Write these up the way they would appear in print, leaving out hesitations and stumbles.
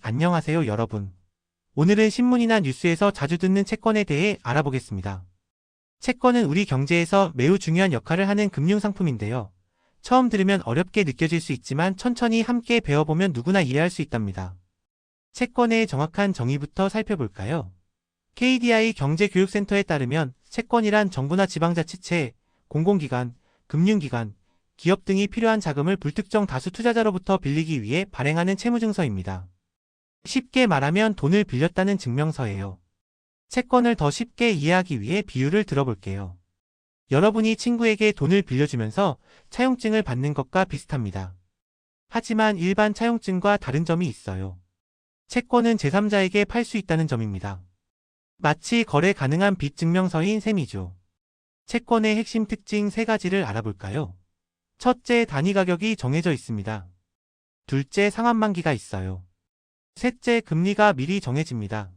안녕하세요, 여러분. 오늘은 신문이나 뉴스에서 자주 듣는 채권에 대해 알아보겠습니다. 채권은 우리 경제에서 매우 중요한 역할을 하는 금융상품인데요. 처음 들으면 어렵게 느껴질 수 있지만 천천히 함께 배워보면 누구나 이해할 수 있답니다. 채권의 정확한 정의부터 살펴볼까요? KDI 경제교육센터에 따르면 채권이란 정부나 지방자치체, 공공기관, 금융기관, 기업 등이 필요한 자금을 불특정 다수 투자자로부터 빌리기 위해 발행하는 채무증서입니다. 쉽게 말하면 돈을 빌렸다는 증명서예요. 채권을 더 쉽게 이해하기 위해 비유를 들어볼게요. 여러분이 친구에게 돈을 빌려주면서 차용증을 받는 것과 비슷합니다. 하지만 일반 차용증과 다른 점이 있어요. 채권은 제3자에게 팔 수 있다는 점입니다. 마치 거래 가능한 빚 증명서인 셈이죠. 채권의 핵심 특징 3가지를 알아볼까요? 첫째, 단위 가격이 정해져 있습니다. 둘째, 상환 만기가 있어요. 셋째, 금리가 미리 정해집니다.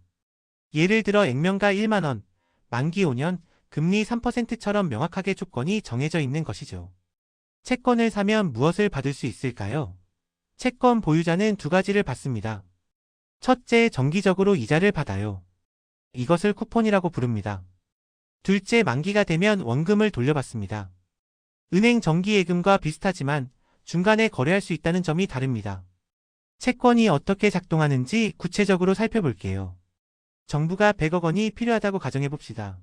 예를 들어 액면가 1만원, 만기 5년, 금리 3%처럼 명확하게 조건이 정해져 있는 것이죠. 채권을 사면 무엇을 받을 수 있을까요? 채권 보유자는 2가지를 받습니다. 첫째, 정기적으로 이자를 받아요. 이것을 쿠폰이라고 부릅니다. 둘째, 만기가 되면 원금을 돌려받습니다. 은행 정기예금과 비슷하지만 중간에 거래할 수 있다는 점이 다릅니다. 채권이 어떻게 작동하는지 구체적으로 살펴볼게요. 정부가 100억 원이 필요하다고 가정해봅시다.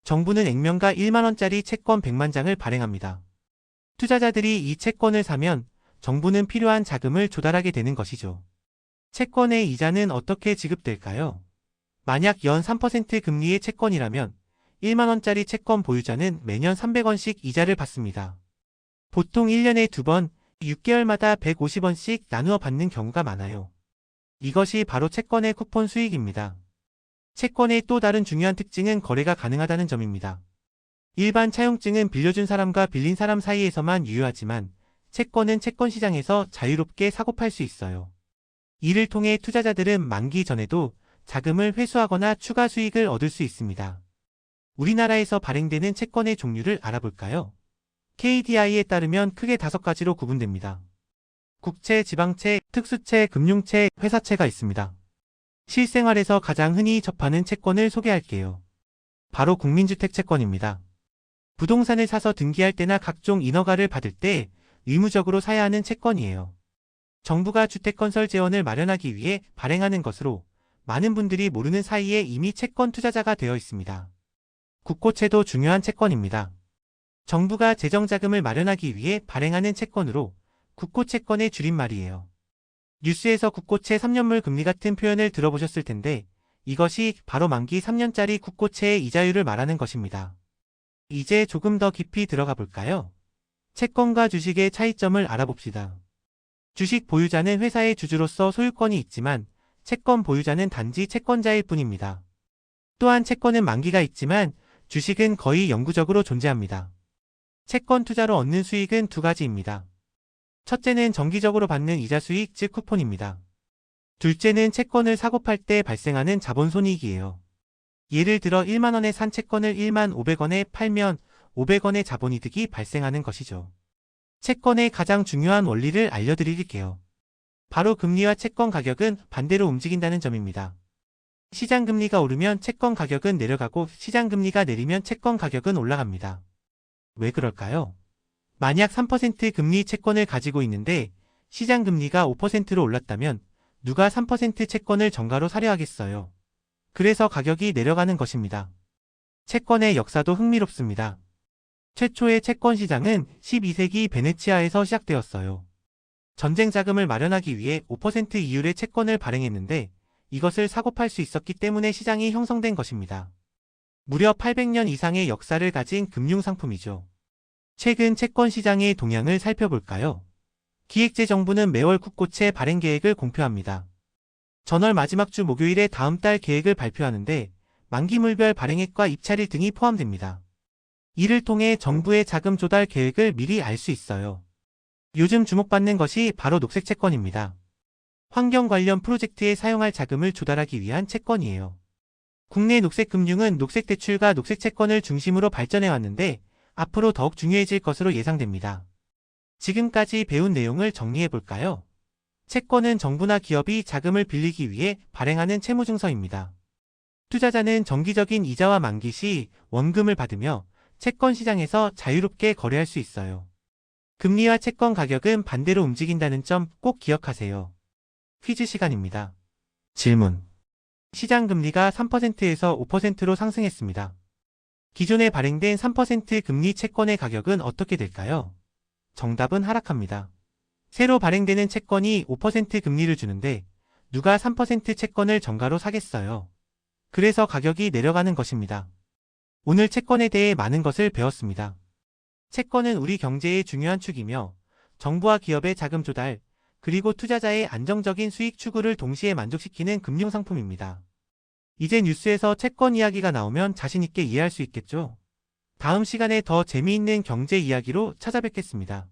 정부는 액면가 1만원짜리 채권 100만 장을 발행합니다. 투자자들이 이 채권을 사면 정부는 필요한 자금을 조달하게 되는 것이죠. 채권의 이자는 어떻게 지급될까요? 만약 연 3% 금리의 채권이라면 1만원짜리 채권 보유자는 매년 300원씩 이자를 받습니다. 보통 1년에 2번, 6개월마다 150원씩 나누어 받는 경우가 많아요. 이것이 바로 채권의 쿠폰 수익입니다. 채권의 또 다른 중요한 특징은 거래가 가능하다는 점입니다. 일반 차용증은 빌려준 사람과 빌린 사람 사이에서만 유효하지만 채권은 채권 시장에서 자유롭게 사고팔 수 있어요. 이를 통해 투자자들은 만기 전에도 자금을 회수하거나 추가 수익을 얻을 수 있습니다. 우리나라에서 발행되는 채권의 종류를 알아볼까요? KDI에 따르면 크게 5가지로 구분됩니다. 국채, 지방채, 특수채, 금융채, 회사채가 있습니다. 실생활에서 가장 흔히 접하는 채권을 소개할게요. 바로 국민주택채권입니다. 부동산을 사서 등기할 때나 각종 인허가를 받을 때 의무적으로 사야 하는 채권이에요. 정부가 주택건설 재원을 마련하기 위해 발행하는 것으로 많은 분들이 모르는 사이에 이미 채권 투자자가 되어 있습니다. 국고채도 중요한 채권입니다. 정부가 재정자금을 마련하기 위해 발행하는 채권으로 국고채권의 줄임말이에요. 뉴스에서 국고채 3년물 금리 같은 표현을 들어보셨을 텐데 이것이 바로 만기 3년짜리 국고채의 이자율을 말하는 것입니다. 이제 조금 더 깊이 들어가 볼까요? 채권과 주식의 차이점을 알아봅시다. 주식 보유자는 회사의 주주로서 소유권이 있지만 채권 보유자는 단지 채권자일 뿐입니다. 또한 채권은 만기가 있지만 주식은 거의 영구적으로 존재합니다. 채권 투자로 얻는 수익은 2가지입니다. 첫째는 정기적으로 받는 이자 수익, 즉 쿠폰입니다. 둘째는 채권을 사고 팔 때 발생하는 자본손익이에요. 예를 들어 1만원에 산 채권을 1만 500원에 팔면 500원의 자본이득이 발생하는 것이죠. 채권의 가장 중요한 원리를 알려드릴게요. 바로 금리와 채권 가격은 반대로 움직인다는 점입니다. 시장금리가 오르면 채권 가격은 내려가고 시장금리가 내리면 채권 가격은 올라갑니다. 왜 그럴까요? 만약 3% 금리 채권을 가지고 있는데 시장금리가 5%로 올랐다면 누가 3% 채권을 정가로 사려 하겠어요? 그래서 가격이 내려가는 것입니다. 채권의 역사도 흥미롭습니다. 최초의 채권 시장은 12세기 베네치아에서 시작되었어요. 전쟁 자금을 마련하기 위해 5% 이율의 채권을 발행했는데 이것을 사고 팔 수 있었기 때문에 시장이 형성된 것입니다. 무려 800년 이상의 역사를 가진 금융상품이죠. 최근 채권 시장의 동향을 살펴볼까요? 기획재정부는 매월 국고채 발행 계획을 공표합니다. 전월 마지막 주 목요일에 다음 달 계획을 발표하는데 만기물별 발행액과 입찰일 등이 포함됩니다. 이를 통해 정부의 자금 조달 계획을 미리 알 수 있어요. 요즘 주목받는 것이 바로 녹색채권입니다. 환경 관련 프로젝트에 사용할 자금을 조달하기 위한 채권이에요. 국내 녹색금융은 녹색대출과 녹색채권을 중심으로 발전해왔는데 앞으로 더욱 중요해질 것으로 예상됩니다. 지금까지 배운 내용을 정리해볼까요? 채권은 정부나 기업이 자금을 빌리기 위해 발행하는 채무증서입니다. 투자자는 정기적인 이자와 만기 시 원금을 받으며 채권 시장에서 자유롭게 거래할 수 있어요. 금리와 채권 가격은 반대로 움직인다는 점 꼭 기억하세요. 퀴즈 시간입니다. 질문. 시장 금리가 3%에서 5%로 상승했습니다. 기존에 발행된 3% 금리 채권의 가격은 어떻게 될까요? 정답은 하락합니다. 새로 발행되는 채권이 5% 금리를 주는데 누가 3% 채권을 정가로 사겠어요? 그래서 가격이 내려가는 것입니다. 오늘 채권에 대해 많은 것을 배웠습니다. 채권은 우리 경제의 중요한 축이며 정부와 기업의 자금 조달, 그리고 투자자의 안정적인 수익 추구를 동시에 만족시키는 금융상품입니다. 이제 뉴스에서 채권 이야기가 나오면 자신있게 이해할 수 있겠죠? 다음 시간에 더 재미있는 경제 이야기로 찾아뵙겠습니다.